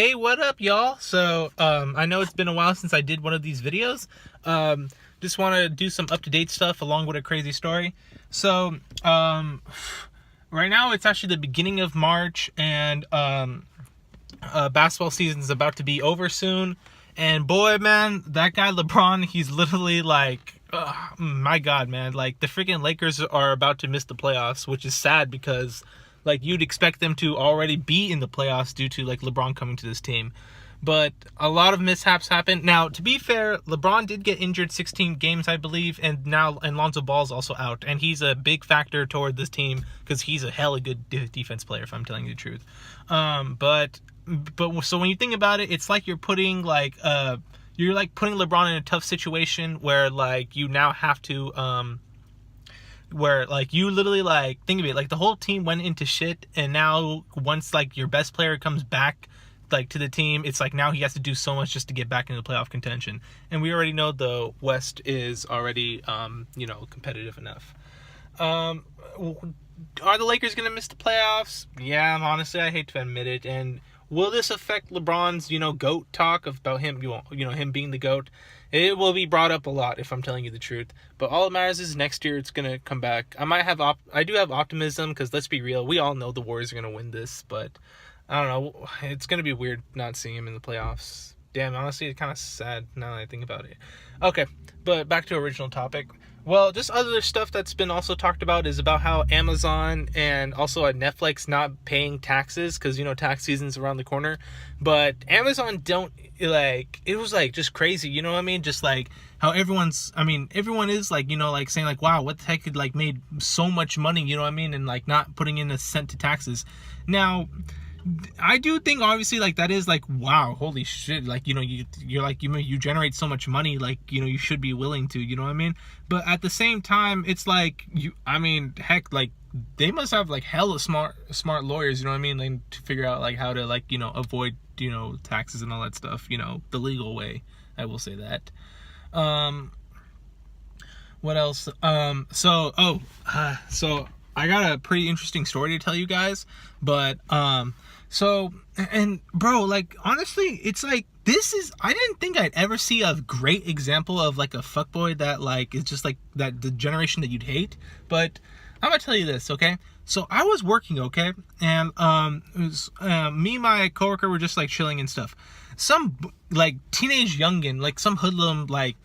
Hey, what up, y'all? So, I know it's been a while since I did one of these videos. Just want to do some up-to-date stuff along with a crazy story. So, right now it's actually the beginning of March, and basketball season is about to be over soon. And boy, man, that guy LeBron, he's literally like, my God, man, like the freaking Lakers are about to miss the playoffs, which is sad because like you'd expect them to already be in the playoffs due to like LeBron coming to this team. But a lot of mishaps happened. Now, to be fair, LeBron did get injured 16 games, I believe, and now Lonzo Ball's also out, and he's a big factor toward this team because he's a hella good defense player, if I'm telling you the truth. But so when you think about it, it's like you're putting like putting LeBron in a tough situation where like you now have to where like you literally like think of it like the whole team went into shit, and now once like your best player comes back like to the team, it's like now he has to do so much just to get back into playoff contention, and we already know the West is already competitive enough. Are the Lakers gonna miss the playoffs? Yeah, honestly, I hate to admit it. And will this affect LeBron's GOAT talk about him him being the GOAT? It will be brought up a lot, if I'm telling you the truth. But all that matters is next year it's gonna come back. I do have optimism because let's be real, we all know the Warriors are gonna win this, but I don't know. It's gonna be weird not seeing him in the playoffs. Damn, honestly, it's kind of sad now that I think about it. Okay, but back to original topic. Well, just other stuff that's been also talked about is about how Amazon and also at Netflix not paying taxes because tax season's around the corner. But Amazon don't like. It was like just crazy, you know what I mean? Just like how everyone is like like saying like, wow, what the heck could like made so much money, you know what I mean? And like not putting in a cent to taxes. Now, I do think obviously like that is like, wow, holy shit, like you're like you generate so much money, like you should be willing to, you know what I mean? But at the same time, it's like heck, like they must have like hella smart lawyers, you know what I mean, like to figure out like how to like avoid taxes and all that stuff, the legal way. I will say that. What else? So I got a pretty interesting story to tell you guys, but so, and bro, like honestly, it's like I didn't think I'd ever see a great example of like a fuckboy that like is just like that the generation that you'd hate. But I'm gonna tell you this, okay? So I was working, okay, and it was me and my coworker were just like chilling and stuff. Some like teenage youngin, like some hoodlum, like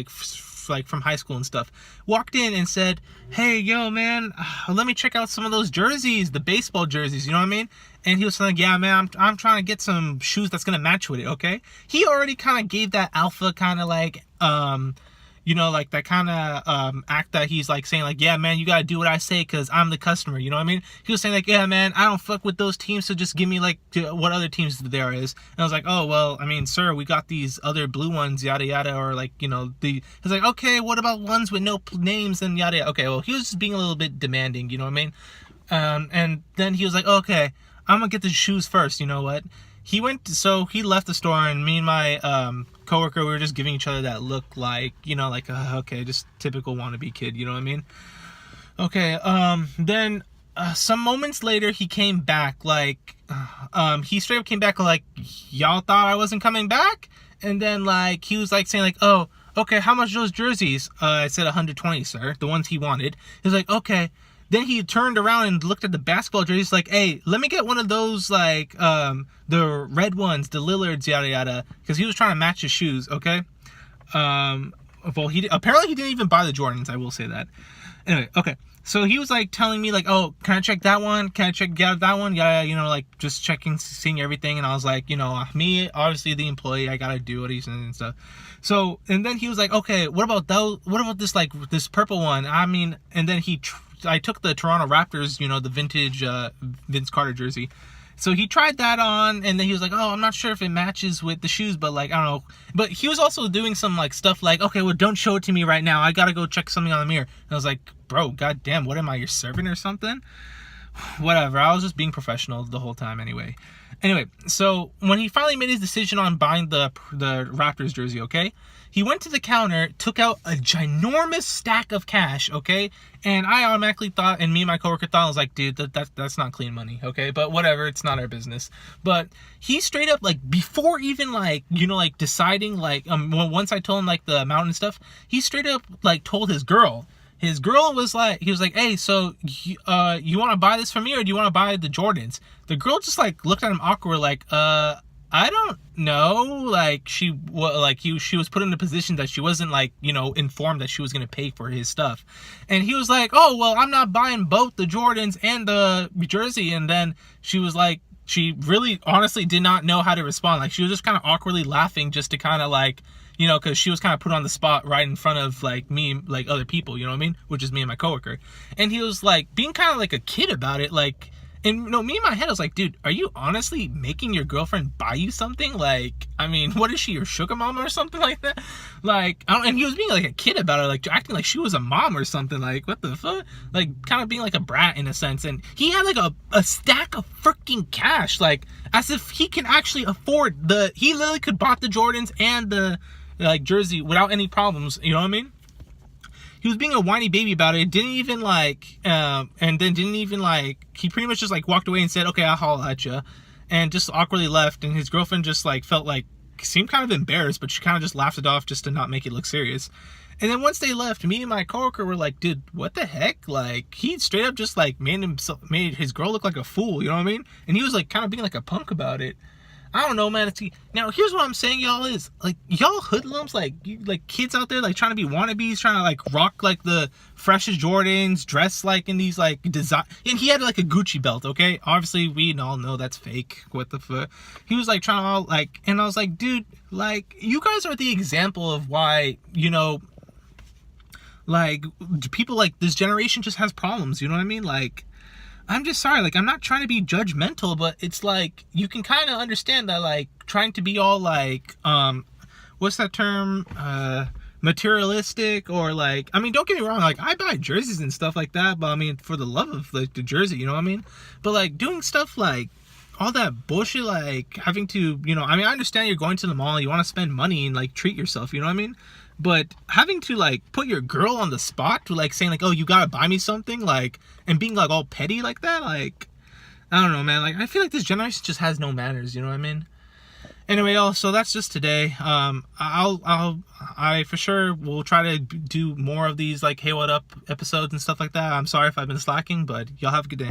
from high school and stuff, walked in and said, hey, yo, man, let me check out some of those jerseys, the baseball jerseys, you know what I mean? And he was like, yeah, man, I'm trying to get some shoes that's gonna match with it, okay? He already kind of gave that alpha kind of like like that kind of act that he's like saying like, yeah, man, you gotta do what I say because I'm the customer, you know what I mean? He was saying like, yeah, man, I don't fuck with those teams, so just give me like what other teams there is. And I was like, oh, well, I mean, sir, we got these other blue ones, yada yada, or like he's like, okay, what about ones with no names and yada yada? Okay, well, he was just being a little bit demanding, you know what I mean? And then he was like, okay, I'm gonna get the shoes first. You know what? He left the store, and me and my coworker, we were just giving each other that look like, okay, just typical wannabe kid, you know what I mean? Okay, then some moments later, he came back, like, he straight up came back like, y'all thought I wasn't coming back? And then, like, he was, like, saying, like, oh, okay, how much are those jerseys? I said 120, sir, the ones he wanted. He was like, okay. Then he turned around and looked at the basketball jerseys like, hey, let me get one of those, like, the red ones, the Lillards, yada, yada. Because he was trying to match his shoes, okay? Well, apparently he didn't even buy the Jordans, I will say that. Anyway, okay. So he was, like, telling me, like, oh, can I check that one? Can I check that one? Yeah, like, just checking, seeing everything. And I was like, me, obviously the employee, I gotta do what he's saying and stuff. So, and then he was like, okay, what about those? What about this, like, this purple one? I mean, and then I took the Toronto Raptors, the vintage Vince Carter jersey. So he tried that on, and then he was like, oh, I'm not sure if it matches with the shoes, but like, I don't know. But he was also doing some like stuff like, okay, well, don't show it to me right now. I gotta go check something on the mirror. And I was like, bro, goddamn, what am I, your servant or something? Whatever. I was just being professional the whole time anyway. Anyway, so when he finally made his decision on buying the Raptors jersey, okay, he went to the counter, took out a ginormous stack of cash, okay, and I automatically thought, and me and my coworker thought, I was like, dude, that's not clean money, okay, but whatever, it's not our business. But he straight up, like, before even, like, you know, like, deciding, like, once I told him, like, the amount and stuff, he straight up, like, told his girl. His girl was like, he was like, hey, so you want to buy this for me, or do you want to buy the Jordans? The girl just, like, looked at him awkward, like, I don't know. Like, she was put in a position that she wasn't, like, you know, informed that she was going to pay for his stuff. And he was like, oh, well, I'm not buying both the Jordans and the jersey. And then she was like, she really honestly did not know how to respond. Like, she was just kind of awkwardly laughing just to kind of, like, you know, because she was kind of put on the spot right in front of, like, me, like, other people, you know what I mean? Which is me and my coworker. And he was, like, being kind of like a kid about it, like, and, you know, me in my head, I was like, dude, are you honestly making your girlfriend buy you something? Like, I mean, what is she, your sugar mama or something like that? Like, and he was being like a kid about it, like, acting like she was a mom or something. Like, what the fuck? Like, kind of being like a brat in a sense. And he had, like, a stack of freaking cash, like, as if he can actually afford he literally could bought the Jordans and the, like, jersey without any problems, you know what I mean? He was being a whiny baby about it, didn't even, like, and then didn't even, like, he pretty much just, like, walked away and said, okay, I'll holler at you, and just awkwardly left. And his girlfriend just, like, felt like, seemed kind of embarrassed, but she kind of just laughed it off just to not make it look serious. And then once they left, me and my coworker were like, dude, what the heck? Like, he straight up just, like, made his girl look like a fool, you know what I mean? And he was, like, kind of being like a punk about it. I don't know, man. Now, here's what I'm saying, y'all, is, like, y'all hoodlums, like, kids out there, like, trying to be wannabes, trying to, like, rock, like, the freshest Jordans, dress, like, in these, like, design, and he had, like, a Gucci belt, okay? Obviously, we all know that's fake. What the fuck? He was, like, trying to all, like, and I was like, dude, like, you guys are the example of why, you know, like, people, like, this generation just has problems, you know what I mean? Like, I'm just sorry, like, I'm not trying to be judgmental, but it's like, you can kind of understand that, like, trying to be all, like, what's that term, materialistic, or, like, I mean, don't get me wrong, like, I buy jerseys and stuff like that, but, I mean, for the love of, like, the jersey, you know what I mean? But, like, doing stuff, like, all that bullshit, like, having to, you know, I mean, I understand you're going to the mall, you want to spend money and, like, treat yourself, you know what I mean? But having to, like, put your girl on the spot to, like, saying, like, oh, you gotta buy me something, like, and being, like, all petty like that, like, I don't know, man. Like, I feel like this generation just has no manners, you know what I mean? Anyway, y'all, so that's just today. I for sure will try to do more of these, like, Hey What Up episodes and stuff like that. I'm sorry if I've been slacking, but y'all have a good day.